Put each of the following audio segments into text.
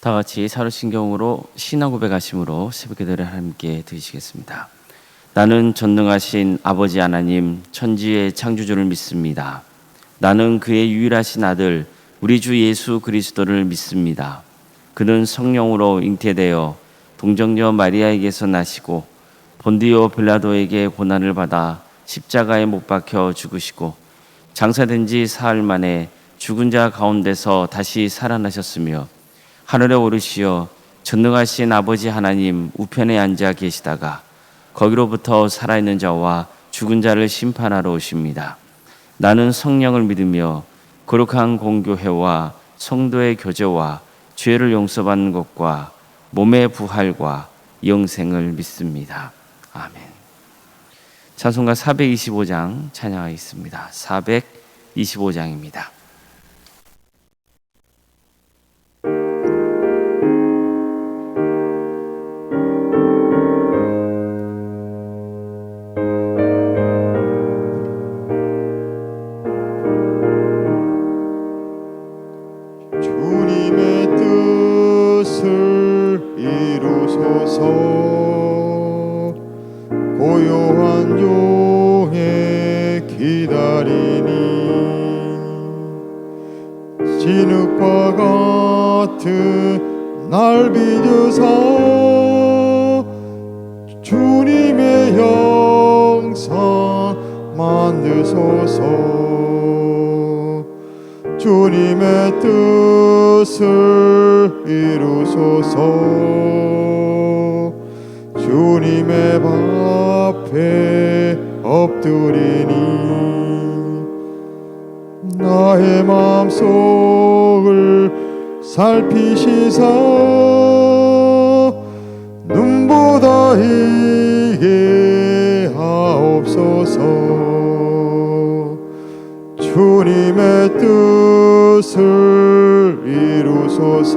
다 같이 사도신경으로 신앙 고백하심으로 새벽기도를 하나님께 드리시겠습니다. 나는 전능하신 아버지 하나님 천지의 창조주를 믿습니다. 나는 그의 유일하신 아들 우리 주 예수 그리스도를 믿습니다. 그는 성령으로 잉태되어 동정녀 마리아에게서 나시고 본디오 빌라도에게 고난을 받아 십자가에 못 박혀 죽으시고 장사된 지 사흘 만에 죽은 자 가운데서 다시 살아나셨으며 하늘에 오르시어 전능하신 아버지 하나님 우편에 앉아 계시다가 거기로부터 살아있는 자와 죽은 자를 심판하러 오십니다. 나는 성령을 믿으며 거룩한 공교회와 성도의 교제와 죄를 용서받는 것과 몸의 부활과 영생을 믿습니다. 아멘. 찬송가 425장 찬양하겠습니다. 425장입니다. 주님의 뜻을 이루소서. 고요한 용에 기다리니 진흙과 같은 날 빚으사 주님의 형상 만드소서. 주님의 뜻을 이루소서. 주님의 앞에 엎드리니 나의 마음속을 살피시사 눈보다 이게 하옵소서. 주님의 뜻을 이루소서.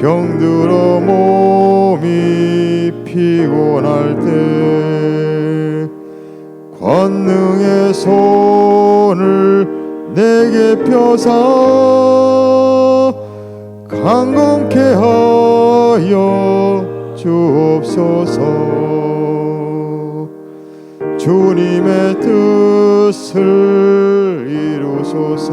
병들어 몸이 피곤할 때 권능의 손을 내게 펴사 강건케 하여 주옵소서. 주님의 뜻을 이루소서.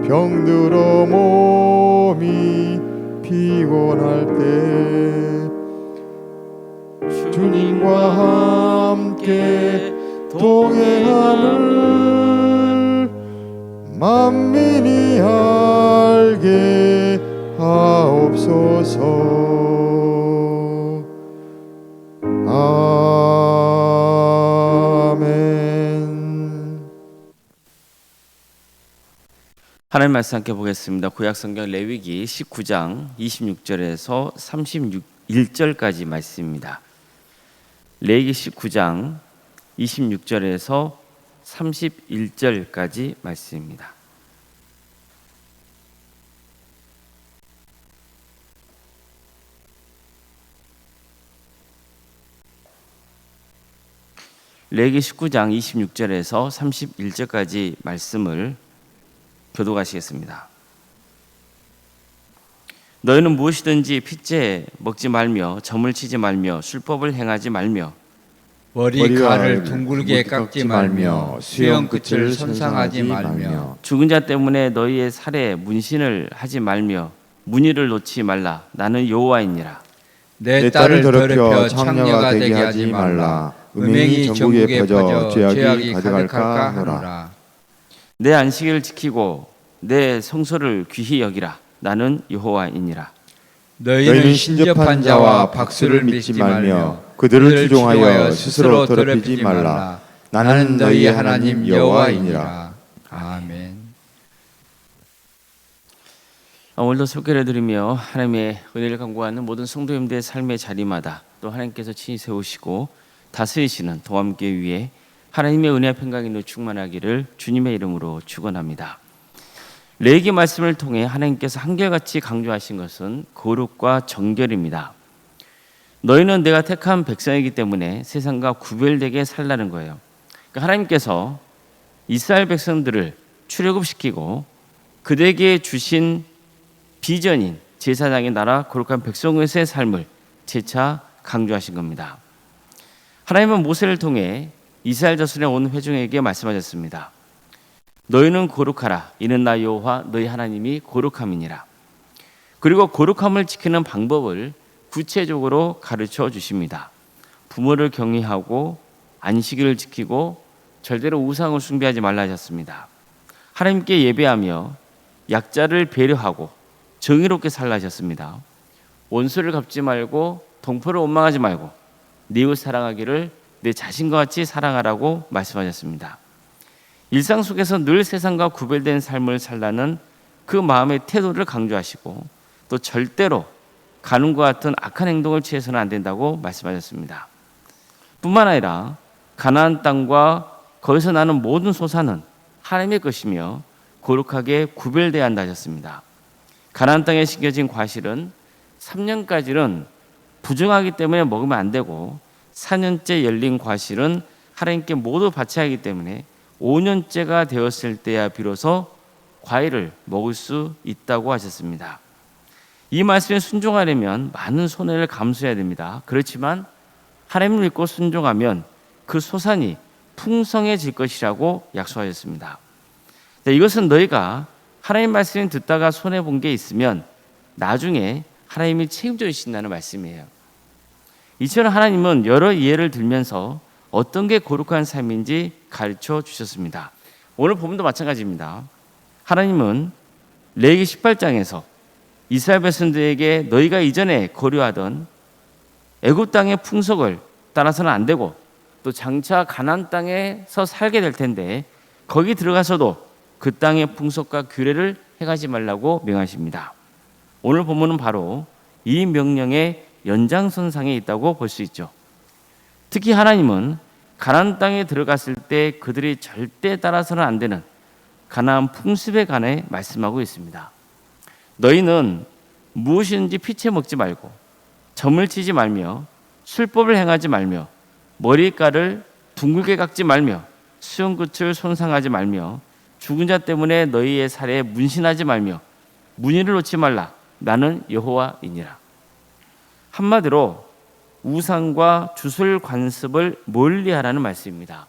병들어 몸이 피곤할 때 주님과 함께 동행함을 만민이 알게 하옵소서. 하나님 말씀 함께 보겠습니다. 구약성경 레위기 19장 26절에서 31절까지 말씀입니다. 레위기 19장 26절에서 31절까지 말씀입니다. 레위기 19장 26절에서 31절까지 말씀을 교독하시겠습니다. 너희는 무엇이든지 핏째 먹지 말며 점을 치지 말며 술법을 행하지 말며 머리칼을 둥글게 깎지 말며 수염 끝을 손상하지 말며 죽은 자 때문에 너희의 살에 문신을 하지 말며 무늬를 놓지 말라. 나는 여호와이니라. 내 딸을 더럽혀 창녀가 되게 하지 말라. 음행이 전국에 퍼져 죄악이 가득할까 하노라. 내 안식일을 지키고 내 성소를 귀히 여기라. 나는 여호와이니라. 너희는 신접한 자와 박수를 믿지 말며 그들을 추종하여 스스로 더럽히지 말라. 나는 너희의 하나님 여호와이니라. 아멘. 오늘도 소개를 해드리며 하나님의 은혜를 간구하는 모든 성도님들의 삶의 자리마다 또 하나님께서 친히 세우시고 다스리시는 동함교회 위에 하나님의 은혜와 평강이 충만하기를 주님의 이름으로 축원합니다. 레위기 말씀을 통해 하나님께서 한결같이 강조하신 것은 거룩과 정결입니다. 너희는 내가 택한 백성이기 때문에 세상과 구별되게 살라는 거예요. 그러니까 하나님께서 이스라엘 백성들을 출애굽시키고 그들에게 주신 비전인 제사장의 나라 거룩한 백성에서의 삶을 재차 강조하신 겁니다. 하나님은 모세를 통해 이스라엘 자손의 온 회중에게 말씀하셨습니다. 너희는 거룩하라. 이는 나 여호와 너희 하나님이 거룩함이니라. 그리고 거룩함을 지키는 방법을 구체적으로 가르쳐 주십니다. 부모를 경외하고 안식일을 지키고 절대로 우상을 숭배하지 말라 하셨습니다. 하나님께 예배하며 약자를 배려하고 정의롭게 살라 하셨습니다. 원수를 갚지 말고 동포를 원망하지 말고 네 이웃 사랑하기를 내 자신과 같이 사랑하라고 말씀하셨습니다. 일상 속에서 늘 세상과 구별된 삶을 살라는 그 마음의 태도를 강조하시고 또 절대로 가늠과 같은 악한 행동을 취해서는 안 된다고 말씀하셨습니다. 뿐만 아니라 가나안 땅과 거기서 나는 모든 소산은 하나님의 것이며 거룩하게 구별돼야 한다 하셨습니다. 가나안 땅에 심겨진 과실은 3년까지는 부정하기 때문에 먹으면 안 되고 4년째 열린 과실은 하나님께 모두 바쳐야 하기 때문에 5년째가 되었을 때야 비로소 과일을 먹을 수 있다고 하셨습니다. 이 말씀에 순종하려면 많은 손해를 감수해야 됩니다. 그렇지만 하나님을 믿고 순종하면 그 소산이 풍성해질 것이라고 약속하셨습니다. 이것은 너희가 하나님 말씀을 듣다가 손해본 게 있으면 나중에 하나님이 책임져 주신다는 말씀이에요. 이처럼 하나님은 여러 예를 들면서 어떤 게 거룩한 삶인지 가르쳐 주셨습니다. 오늘 본문도 마찬가지입니다. 하나님은 레위기 18장에서 이스라엘 백성들에게 너희가 이전에 거류하던 애굽 땅의 풍속을 따라서는 안 되고 또 장차 가나안 땅에서 살게 될 텐데 거기 들어가서도 그 땅의 풍속과 규례를 해가지 말라고 명하십니다. 오늘 본문은 바로 이 명령의 연장선상에 있다고 볼 수 있죠. 특히 하나님은 가나안 땅에 들어갔을 때 그들이 절대 따라서는 안 되는 가나안 풍습에 관해 말씀하고 있습니다. 너희는 무엇이든지 피채 먹지 말고 점을 치지 말며 술법을 행하지 말며 머리카락을 둥글게 깎지 말며 수염끝을 손상하지 말며 죽은 자 때문에 너희의 살에 문신하지 말며 문의를 놓지 말라. 나는 여호와이니라. 한마디로 우상과 주술 관습을 멀리하라는 말씀입니다.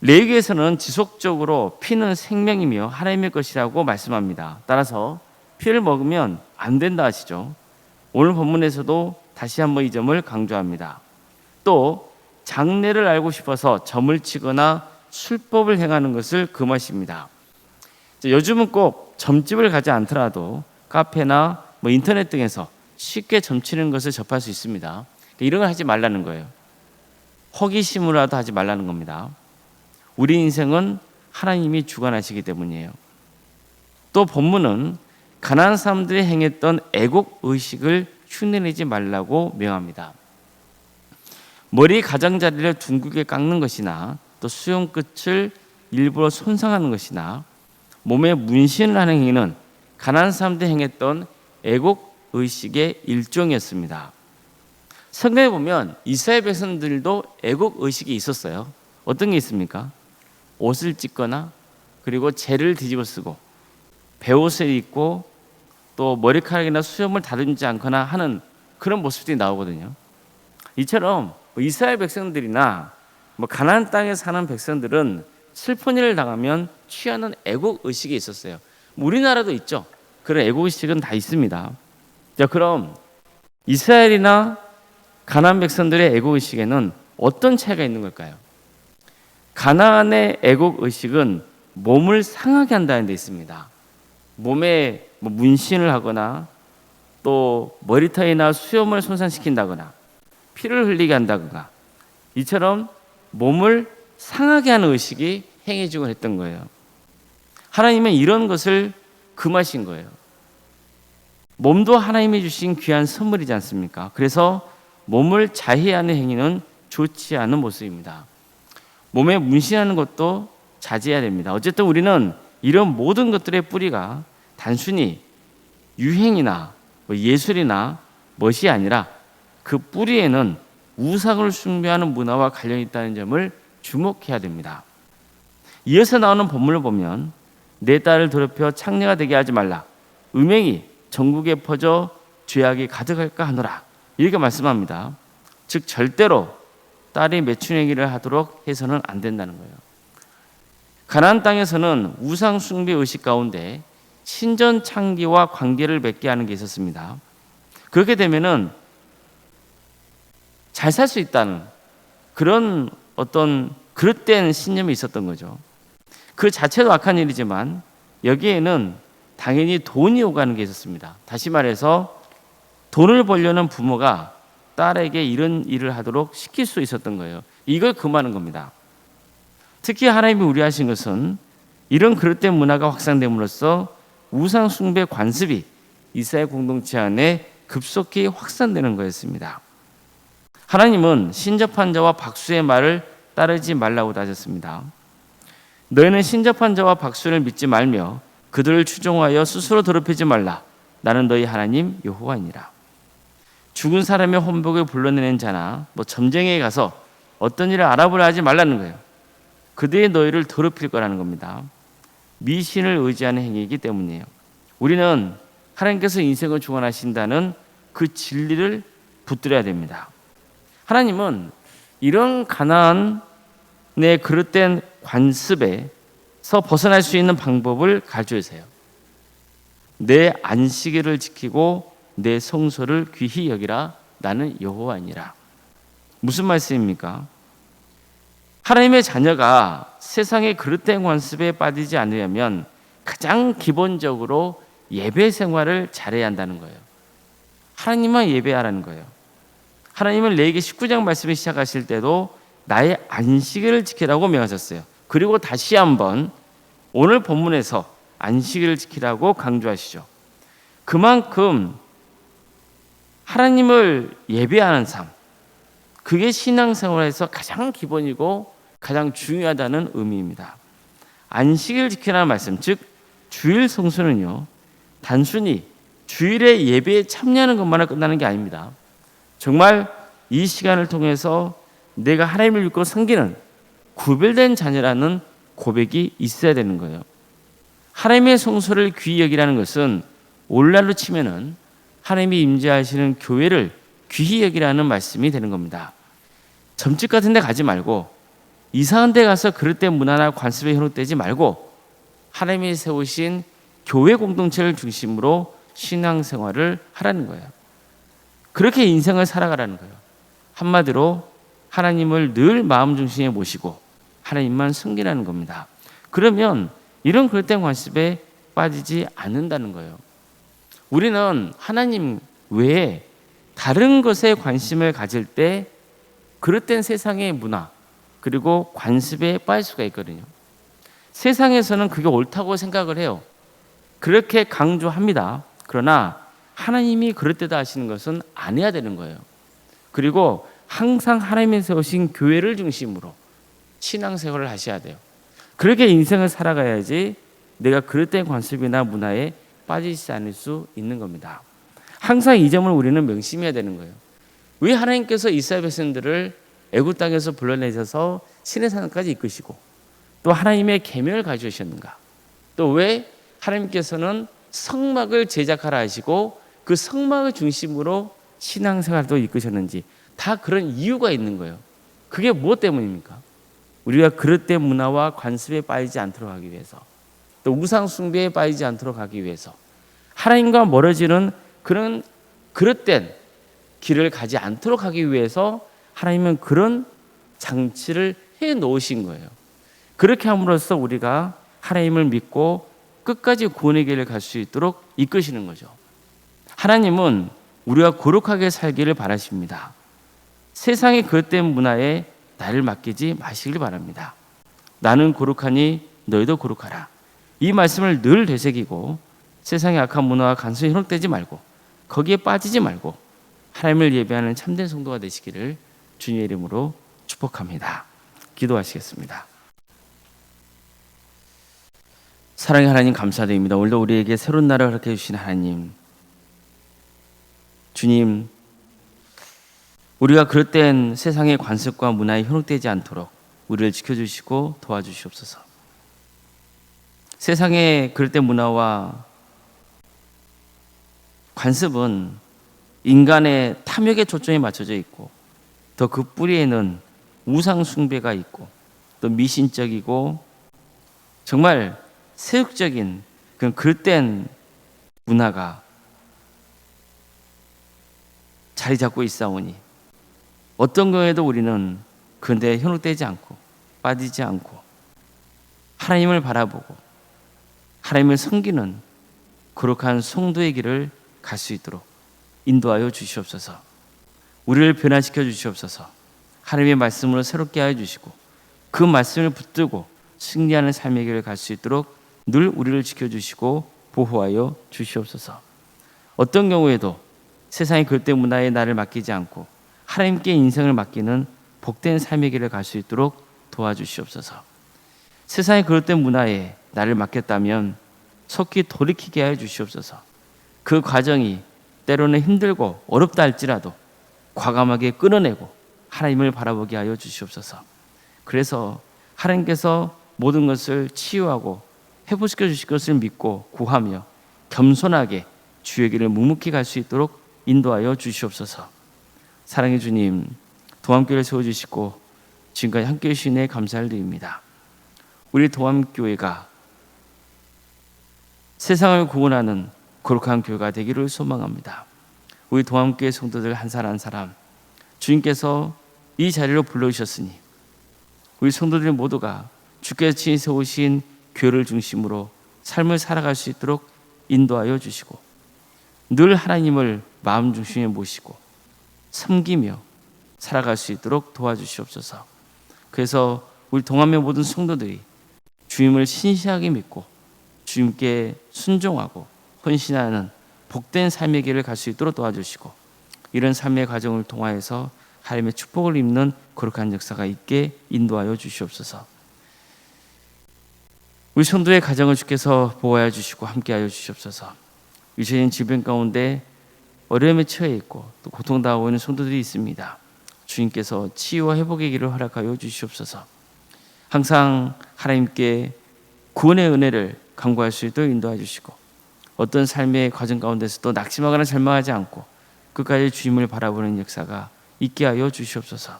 레위기에서는 지속적으로 피는 생명이며 하나님의 것이라고 말씀합니다. 따라서 피를 먹으면 안 된다 하시죠. 오늘 본문에서도 다시 한번 이 점을 강조합니다. 또 장례를 알고 싶어서 점을 치거나 술법을 행하는 것을 금하십니다. 요즘은 꼭 점집을 가지 않더라도 카페나 인터넷 등에서 쉽게 점치는 것을 접할 수 있습니다. 이런 걸 하지 말라는 거예요. 호기심으로라도 하지 말라는 겁니다. 우리 인생은 하나님이 주관하시기 때문이에요. 또 본문은 가나안 사람들이 행했던 애국 의식을 흉내내지 말라고 명합니다. 머리 가장자리를 둥글게 깎는 것이나 또 수염 끝을 일부러 손상하는 것이나 몸에 문신을 하는 행위는 가나안 사람들이 행했던 애국 의식의 일종이었습니다. 성경에 보면 이스라엘 백성들도 애국 의식이 있었어요. 어떤 게 있습니까? 옷을 찢거나 그리고 재를 뒤집어 쓰고 베옷을 입고 또 머리카락이나 수염을 다듬지 않거나 하는 그런 모습들이 나오거든요. 이처럼 이스라엘 백성들이나 가나안 땅에 사는 백성들은 슬픈 일을 당하면 취하는 애국 의식이 있었어요. 우리나라도 있죠. 그런 애국 의식은 다 있습니다. 자, 그럼 이스라엘이나 가나안 백성들의 애국 의식에는 어떤 차이가 있는 걸까요? 가나안의 애국 의식은 몸을 상하게 한다는 데 있습니다. 몸에 문신을 하거나 또 머리털이나 수염을 손상시킨다거나 피를 흘리게 한다거나 이처럼 몸을 상하게 하는 의식이 행해지곤 했던 거예요. 하나님은 이런 것을 금하신 거예요. 몸도 하나님이 주신 귀한 선물이지 않습니까? 그래서 몸을 자해하는 행위는 좋지 않은 모습입니다. 몸에 문신하는 것도 자제해야 됩니다. 어쨌든 우리는 이런 모든 것들의 뿌리가 단순히 유행이나 예술이나 멋이 아니라 그 뿌리에는 우상을 숭배하는 문화와 관련이 있다는 점을 주목해야 됩니다. 이어서 나오는 본문을 보면 내 딸을 더럽혀 창녀가 되게 하지 말라. 음행이 전국에 퍼져 죄악이 가득할까 하노라. 이렇게 말씀합니다. 즉 절대로 딸이 매춘행위를 하도록 해서는 안 된다는 거예요. 가나안 땅에서는 우상 숭배 의식 가운데 신전 창기와 관계를 맺게 하는 게 있었습니다. 그렇게 되면은 잘 살 수 있다는 그런 어떤 그릇된 신념이 있었던 거죠. 그 자체도 악한 일이지만 여기에는 당연히 돈이 오가는 게 있었습니다. 다시 말해서 돈을 벌려는 부모가 딸에게 이런 일을 하도록 시킬 수 있었던 거예요. 이걸 금하는 겁니다. 특히 하나님이 우려하신 것은 이런 그릇된 문화가 확산됨으로써 우상 숭배 관습이 이스라엘 공동체 안에 급속히 확산되는 거였습니다. 하나님은 신접한 자와 박수의 말을 따르지 말라고 하셨습니다. 너희는 신접한 자와 박수를 믿지 말며 그들을 추종하여 스스로 더럽히지 말라. 나는 너희 하나님 여호와이니라. 죽은 사람의 혼복을 불러내는 자나 점쟁이에 가서 어떤 일을 알아보려 하지 말라는 거예요. 그들이 너희를 더럽힐 거라는 겁니다. 미신을 의지하는 행위이기 때문이에요. 우리는 하나님께서 인생을 주관하신다는 그 진리를 붙들어야 됩니다. 하나님은 이런 가나안의 그릇된 관습에서 벗어날 수 있는 방법을 가르쳐 주세요. 내 안식일을 지키고 내 성소를 귀히 여기라. 나는 여호와니라. 무슨 말씀입니까? 하나님의 자녀가 세상의 그릇된 관습에 빠지지 않으려면 가장 기본적으로 예배 생활을 잘해야 한다는 거예요. 하나님만 예배하라는 거예요. 하나님은 레위기 19장 말씀을 시작하실 때도 나의 안식일을 지키라고 명하셨어요. 그리고 다시 한번 오늘 본문에서 안식일을 지키라고 강조하시죠. 그만큼 하나님을 예배하는 삶, 그게 신앙생활에서 가장 기본이고 가장 중요하다는 의미입니다. 안식일 지키라는 말씀, 즉 주일 성수는요, 단순히 주일의 예배에 참여하는 것만으로 끝나는 게 아닙니다. 정말 이 시간을 통해서 내가 하나님을 믿고 섬기는 구별된 자녀라는 고백이 있어야 되는 거예요. 하나님의 성소를 귀히 여기라는 것은 오늘날로 치면은 하나님이 임재하시는 교회를 귀히 여기라는 말씀이 되는 겁니다. 점집 같은 데 가지 말고 이상한 데 가서 그릇된 문화나 관습에 현혹되지 말고 하나님이 세우신 교회 공동체를 중심으로 신앙생활을 하라는 거예요. 그렇게 인생을 살아가라는 거예요. 한마디로 하나님을 늘 마음 중심에 모시고 하나님만 섬기라는 겁니다. 그러면 이런 그릇된 관습에 빠지지 않는다는 거예요. 우리는 하나님 외에 다른 것에 관심을 가질 때 그릇된 세상의 문화 그리고 관습에 빠질 수가 있거든요. 세상에서는 그게 옳다고 생각을 해요. 그렇게 강조합니다. 그러나 하나님이 그릇되다 하시는 것은 안 해야 되는 거예요. 그리고 항상 하나님이 세우신 교회를 중심으로 신앙생활을 하셔야 돼요. 그렇게 인생을 살아가야지 내가 그릇된 관습이나 문화에 빠지지 않을 수 있는 겁니다. 항상 이 점을 우리는 명심해야 되는 거예요. 왜 하나님께서 이스라엘 백성들을 애굽 땅에서 불러내셔서 시내산까지 이끄시고 또 하나님의 계명을 가져오셨는가? 또 왜 하나님께서는 성막을 제작하라 하시고 그 성막을 중심으로 신앙생활도 이끄셨는지 다 그런 이유가 있는 거예요. 그게 무엇 때문입니까? 우리가 그릇된 문화와 관습에 빠지지 않도록 하기 위해서, 또 우상 숭배에 빠지지 않도록 하기 위해서, 하나님과 멀어지는 그런 그릇된 길을 가지 않도록 하기 위해서 하나님은 그런 장치를 해 놓으신 거예요. 그렇게 함으로써 우리가 하나님을 믿고 끝까지 구원의 길을 갈 수 있도록 이끄시는 거죠. 하나님은 우리가 거룩하게 살기를 바라십니다. 세상의 그릇된 문화에 나를 맡기지 마시길 바랍니다. 나는 거룩하니 너희도 거룩하라. 이 말씀을 늘 되새기고 세상의 악한 문화와 간섭에 현혹되지 말고 거기에 빠지지 말고 하나님을 예배하는 참된 성도가 되시기를 주님의 이름으로 축복합니다. 기도하시겠습니다. 사랑의 하나님 감사드립니다. 오늘도 우리에게 새로운 날을 허락해 주신 하나님, 주님, 우리가 그릇된 세상의 관습과 문화에 현혹되지 않도록 우리를 지켜주시고 도와주시옵소서. 세상의 그릇된 문화와 관습은 인간의 탐욕에 초점이 맞춰져 있고 더 그 뿌리에는 우상 숭배가 있고 또 미신적이고 정말 세속적인 그런 그릇된 문화가 자리 잡고 있사오니 어떤 경우에도 우리는 그런데 현혹되지 않고 빠지지 않고 하나님을 바라보고 하나님을 섬기는 거룩한 성도의 길을 갈 수 있도록 인도하여 주시옵소서. 우리를 변화시켜 주시옵소서. 하나님의 말씀으로 새롭게 하여 주시고 그 말씀을 붙들고 승리하는 삶의 길을 갈 수 있도록 늘 우리를 지켜주시고 보호하여 주시옵소서. 어떤 경우에도 세상의 그릇된 문화에 나를 맡기지 않고 하나님께 인생을 맡기는 복된 삶의 길을 갈 수 있도록 도와주시옵소서. 세상의 그릇된 문화에 나를 맡겼다면 속히 돌이키게 하여 주시옵소서. 그 과정이 때로는 힘들고 어렵다 할지라도 과감하게 끊어내고 하나님을 바라보게 하여 주시옵소서. 그래서 하나님께서 모든 것을 치유하고 회복시켜 주실 것을 믿고 구하며 겸손하게 주의 길을 묵묵히 갈 수 있도록 인도하여 주시옵소서. 사랑의 주님, 도암교회를 세워주시고 지금까지 함께해 주신 데 감사를 드립니다. 우리 도암교회가 세상을 구원하는 거룩한 교회가 되기를 소망합니다. 우리 도암교회 성도들 한 사람 한 사람 주님께서 이 자리로 불러주셨으니 우리 성도들 모두가 주께서 친히 세우신 교회를 중심으로 삶을 살아갈 수 있도록 인도하여 주시고 늘 하나님을 마음 중심에 모시고 섬기며 살아갈 수 있도록 도와주시옵소서. 그래서 우리 동암의 모든 성도들이 주님을 신실하게 믿고 주님께 순종하고 헌신하는 복된 삶의 길을 갈 수 있도록 도와주시고 이런 삶의 과정을 통하여서 하나님의 축복을 입는 거룩한 역사가 있게 인도하여 주시옵소서. 우리 성도의 가정을 주께서 보호하여 주시고 함께하여 주시옵소서. 유체인 질병 가운데 어려움에 처해 있고 또 고통당하고 있는 성도들이 있습니다. 주님께서 치유와 회복의 길을 허락하여 주시옵소서. 항상 하나님께 구원의 은혜를 간구할 수 있도록 인도해 주시고 어떤 삶의 과정 가운데서도 낙심하거나 절망하지 않고 끝까지 주님을 바라보는 역사가 있게 하여 주시옵소서.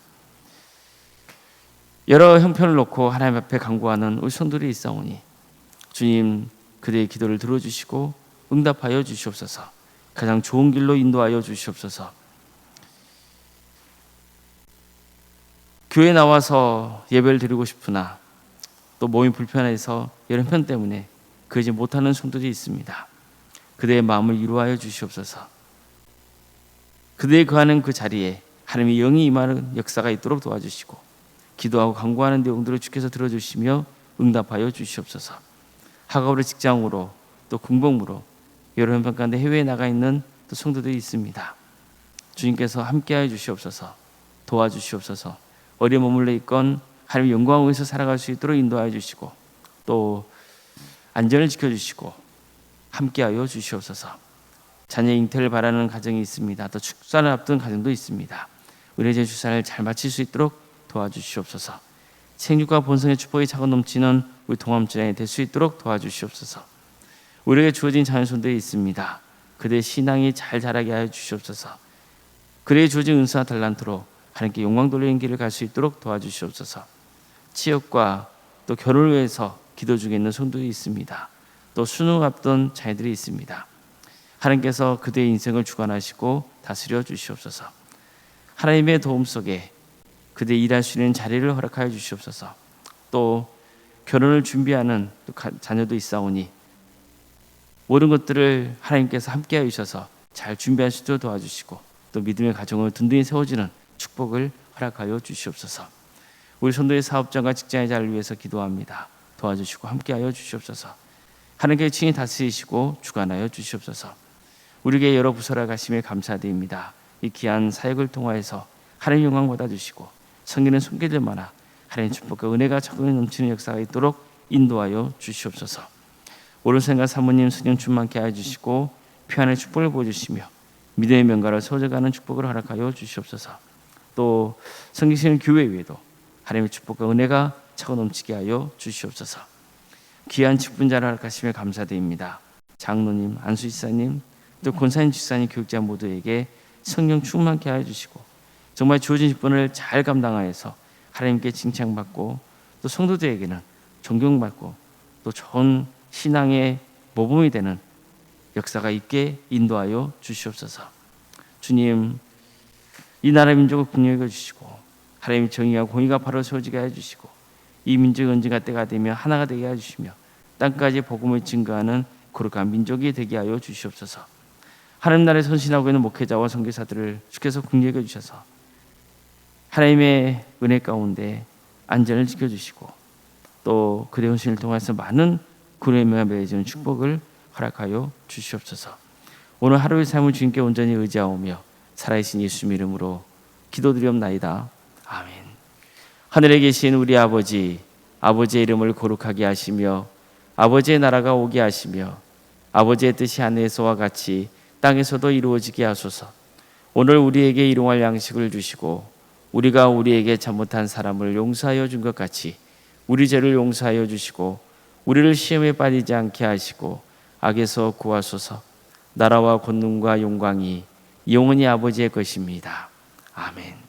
여러 형편을 놓고 하나님 앞에 간구하는 우리 성도들이 있사오니 주님 그들의 기도를 들어주시고 응답하여 주시옵소서. 가장 좋은 길로 인도하여 주시옵소서. 교회에 나와서 예배를 드리고 싶으나 또 몸이 불편해서 여러 형편 때문에 그러지 못하는 성도들이 있습니다. 그들의 마음을 이루하여 주시옵소서. 그들이 거하는 그 자리에 하나님의 영이 임하는 역사가 있도록 도와주시고 기도하고 간구하는 내용들을 주께서 들어주시며 응답하여 주시옵소서. 학업으로 직장으로 또 공복으로 여러 형편 가운데 해외에 나가 있는 또 성도들이 있습니다. 주님께서 함께하여 주시옵소서. 도와주시옵소서. 어디에 머물러 있건 하나님의 영광을 위해서 살아갈 수 있도록 인도하여 주시고 또 안전을 지켜주시고 함께하여 주시옵소서. 자녀 잉태를 바라는 가정이 있습니다. 또 출산을 앞둔 가정도 있습니다. 의뢰제 주사를 잘 마칠 수 있도록 도와주시옵소서. 생육과 본성의 축복이 차고 넘치는 우리 동암주량이 될 수 있도록 도와주시옵소서. 우리에게 주어진 자녀손들이 있습니다. 그들의 신앙이 잘 자라게 하여 주시옵소서. 그들에게 주어진 은사와 달란트로 하나님께 영광 돌리는 길을 갈 수 있도록 도와주시옵소서. 취업과 또 결혼을 위해서 기도 중에 있는 성도들이 있습니다. 또 수능 앞둔 자녀들이 있습니다. 하나님께서 그들의 인생을 주관하시고 다스려 주시옵소서. 하나님의 도움 속에 그들이 일할 수 있는 자리를 허락하여 주시옵소서. 또 결혼을 준비하는 또 자녀도 있사오니 모든 것들을 하나님께서 함께하여 주셔서 잘 준비할 수 있도록 도와주시고 또 믿음의 가정을 든든히 세워주는 축복을 허락하여 주시옵소서. 우리 성도의 사업장과 직장의 자리를 위해서 기도합니다. 도와주시고 함께하여 주시옵소서. 하나님께 친히 다스리시고 주관하여 주시옵소서. 우리에게 여러 부서를 가심에 감사드립니다. 이 귀한 사역을 통하여서 하나님 영광 받아주시고 섬기는 손길들마다 하나님 축복과 은혜가 차고 넘치는 역사가 있도록 인도하여 주시옵소서. 오른손과 사모님 수령 충만케 하여 주시고 평안의 축복을 보여주시며 믿음의 명가를 세워져가는 축복을 허락하여 주시옵소서. 또 섬기시는 교회 위에도 하나님의 축복과 은혜가 차고 넘치게 하여 주시옵소서. 귀한 직분자를 허락하시며 감사드립니다. 장로님, 안수지사님, 또 권사님, 집사님, 교육자 모두에게 성령 충만케 하여 주시고 정말 주어진 직분을 잘 감당하여서 하나님께 칭찬받고 또 성도들에게는 존경받고 또 좋은 신앙의 모범이 되는 역사가 있게 인도하여 주시옵소서. 주님, 이 나라 민족을 긍휼히 여겨주시고 하나님의 정의와 공의가 바로 세워지게 해주시고 이 민족의 언젠가 때가 되며 하나가 되게 해주시며 땅까지 복음을 증거하는 거룩한 민족이 되게 하여 주시옵소서. 하나님 나라에 선신하고 있는 목회자와 선교사들을 주께서 긍휼히 여겨주셔서 하나님의 은혜 가운데 안전을 지켜주시고 또 그들의 헌신을 통해서 많은 구원의 명에 맺어지는 축복을 허락하여 주시옵소서. 오늘 하루의 삶을 주님께 온전히 의지하오며 살아계신 예수 이름으로 기도드리옵나이다. 아멘. 하늘에 계신 우리 아버지, 아버지의 이름을 거룩하게 하시며 아버지의 나라가 오게 하시며 아버지의 뜻이 하늘에서와 같이 땅에서도 이루어지게 하소서. 오늘 우리에게 일용할 양식을 주시고 우리가 우리에게 잘못한 사람을 용서하여 준 것 같이 우리 죄를 용서하여 주시고 우리를 시험에 빠지지 않게 하시고 악에서 구하소서. 나라와 권능과 영광이 영원히 아버지의 것입니다. 아멘.